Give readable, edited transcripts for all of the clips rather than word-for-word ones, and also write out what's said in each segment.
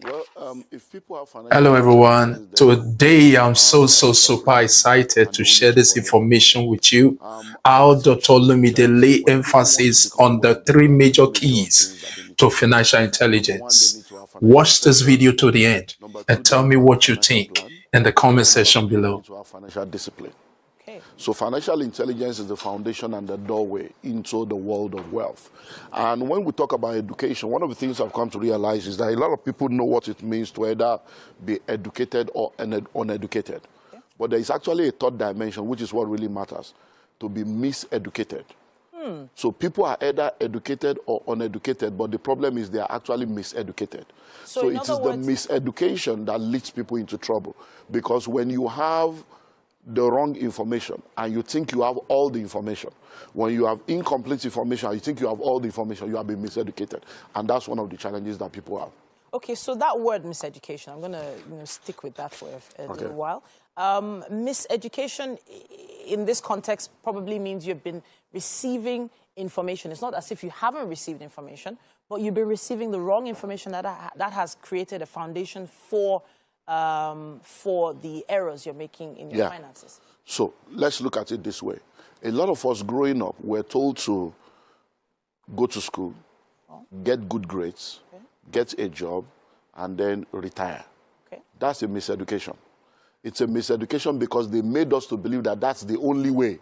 Well, if people have financial Hello everyone. intelligence, then Today I'm have so super self-reliance excited and to they will share need to this worry about money. information with you. I How Dr. teach Olumide that lay when people want to emphasis become on the wealthy, three there's major two major keys things that they need to to do. financial Number one, they need intelligence. to have financial Watch this literacy. video to the end Number two, and they tell need me to have a what you financial think plan. in the comment And number section three, they below. need to have financial discipline. Okay. So financial intelligence is the foundation and the doorway into the world of wealth. And when we talk about education, one of the things I've come to realize is that a lot of people know what it means to either be educated or uneducated. Okay. But there is actually a third dimension, which is what really matters, to be miseducated. So people are either educated or uneducated, but the problem is they are actually miseducated. So in it other is the words, miseducation that leads people into trouble. Because when you have the wrong information and you think you have all the information, when you have incomplete information and you think you have all the information, you have been miseducated. And that's one of the challenges that people have. okay, so that word miseducation, I'm going to stick with that for a little while. Miseducation in this context probably means you've been receiving information. It's not as if you haven't received information, but you've been receiving the wrong information that has created a foundation for the errors you're making in your finances. So let's look at it this way. A lot of us growing up were told to go to school, get good grades, get a job, and then retire. Okay. That's a miseducation. It's a miseducation because they made us to believe that that's the only way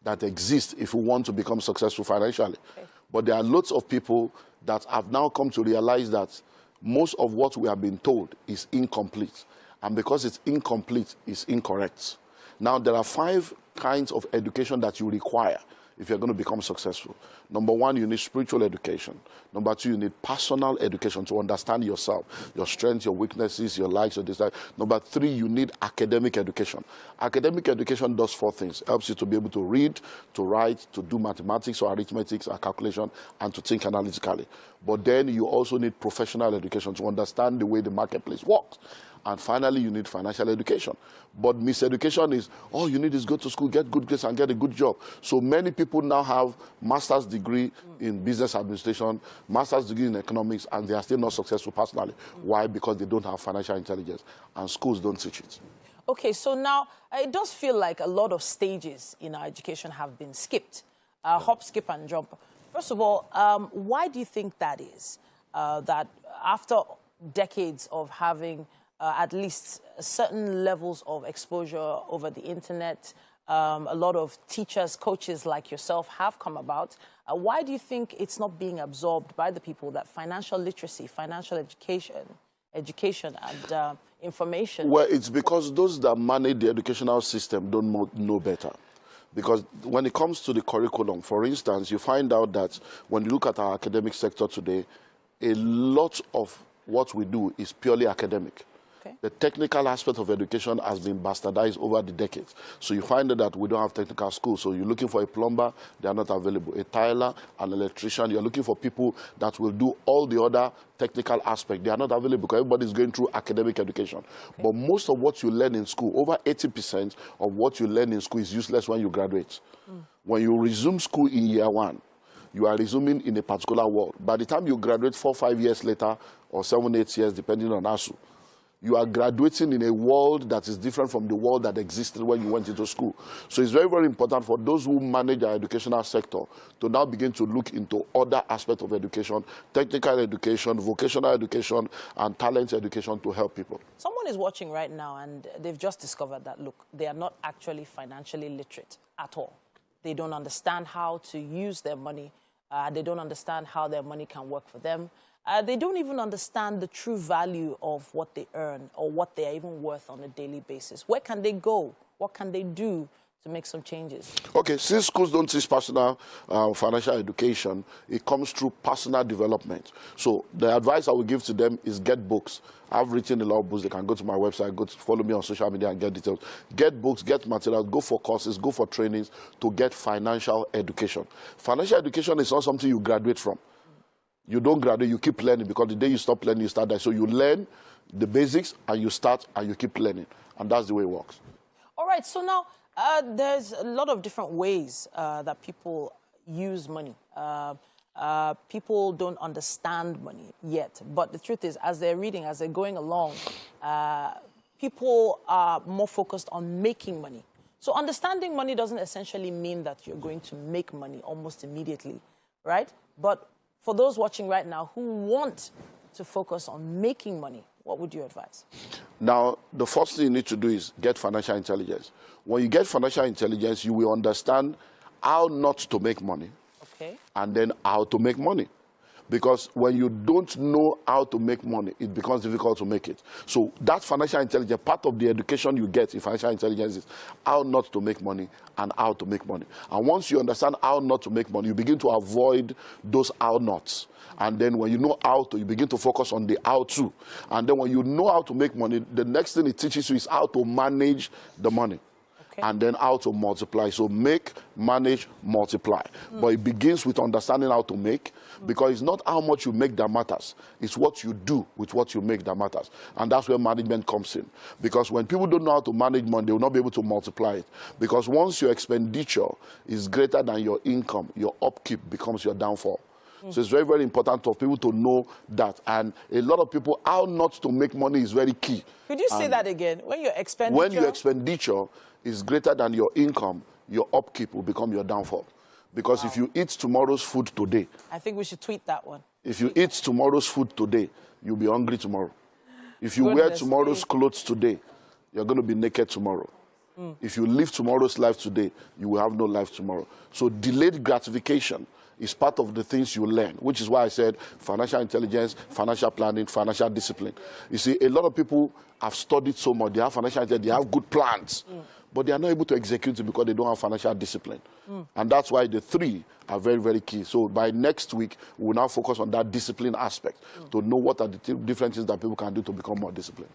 that exists if we want to become successful financially. Okay. But there are lots of people that have now come to realize that most of what we have been told is incomplete. And because it's incomplete, it's incorrect. Now, there are 5 kinds of education that you require if you're going to become successful. Number 1, you need spiritual education. Number 2, you need personal education to understand yourself, your strengths, your weaknesses, your likes, your dislikes. Number 3, you need academic education. Academic education does 4 things. Helps you to be able to read, to write, to do mathematics or arithmetic or calculation, and to think analytically. But then you also need professional education to understand the way the marketplace works. And finally, you need financial education. But miseducation is, all you need is go to school, get good grades, and get a good job. So many people now have master's degree in business administration, master's degree in economics, and they are still not successful personally. Why? Because they don't have financial intelligence, and schools don't teach it. Okay, so now it does feel like a lot of stages in our education have been skipped. Hop, skip, and jump. First of all, why do you think that is? That after decades of having at least certain levels of exposure over the internet, a lot of teachers, coaches like yourself have come about. Why do you think it's not being absorbed by the people that financial literacy, financial education and information? Well, it's because those that manage the educational system don't know better. Because when it comes to the curriculum, for instance, you find out that when you look at our academic sector today, a lot of what we do is purely academic. Okay. The technical aspect of education has been bastardized over the decades. So you find that we don't have technical schools. So you're looking for a plumber, they are not available. A tiler, an electrician, you're looking for people that will do all the other technical aspects. They are not available because everybody's going through academic education. Okay. But most of what you learn in school, over 80% of what you learn in school is useless when you graduate. When you resume school in year 1, you are resuming in a particular world. By the time you graduate 4 or 5 years later, or 7 or 8 years, depending on ASU, you are graduating in a world that is different from the world that existed when you went into school. So it's very, very important for those who manage our educational sector to now begin to look into other aspects of education, technical education, vocational education, and talent education to help people. Someone is watching right now and they've just discovered that, look, they are not actually financially literate at all. They don't understand how to use their money. They don't understand how their money can work for them. They don't even understand the true value of what they earn or what they are even worth on a daily basis. Where can they go? What can they do to make some changes? Okay, since schools don't teach personal financial education, it comes through personal development. So the advice I will give to them is get books. I've written a lot of books. They can go to my website, follow me on social media and get details. Get books, get materials, go for courses, go for trainings to get financial education. Financial education is not something you graduate from. You don't graduate, you keep learning, because the day you stop learning, you start that. So you learn the basics and you start and you keep learning. And that's the way it works. All right, so now there's a lot of different ways that people use money. people don't understand money yet. But the truth is, as they're reading, as they're going along, people are more focused on making money. So understanding money doesn't essentially mean that you're going to make money almost immediately, right? But for those watching right now who want to focus on making money, what would you advise? Now, the first thing you need to do is get financial intelligence. When you get financial intelligence, you will understand how not to make money, okay, and then how to make money. Because when you don't know how to make money, it becomes difficult to make it. So that financial intelligence, part of the education you get in financial intelligence is how not to make money and how to make money. And once you understand how not to make money, you begin to avoid those how nots. And then when you know how to, you begin to focus on the how to. And then when you know how to make money, the next thing it teaches you is how to manage the money. Okay. And then how to multiply. So make, manage, multiply. But it begins with understanding how to make, because it's not how much you make that matters. It's what you do with what you make that matters. And that's where management comes in. Because when people don't know how to manage money, they will not be able to multiply it. Because once your expenditure is greater than your income, your upkeep becomes your downfall. So it's very, very important for people to know that. And a lot of people, how not to make money is very key. Could you say that again? When your expenditure is greater than your income, your upkeep will become your downfall. Because if you eat tomorrow's food today... I think we should tweet that one. If you eat tomorrow's food today, you'll be hungry tomorrow. If you wear tomorrow's clothes today, you're going to be naked tomorrow. If you live tomorrow's life today, you will have no life tomorrow. So delayed gratification is part of the things you learn, which is why I said financial intelligence, financial planning, financial discipline. You see, a lot of people have studied so much, they have financial intelligence, they have good plans, but they are not able to execute it because they don't have financial discipline. And that's why the three are very, very key. So by next week, we will now focus on that discipline aspect to know what are the different things that people can do to become more disciplined.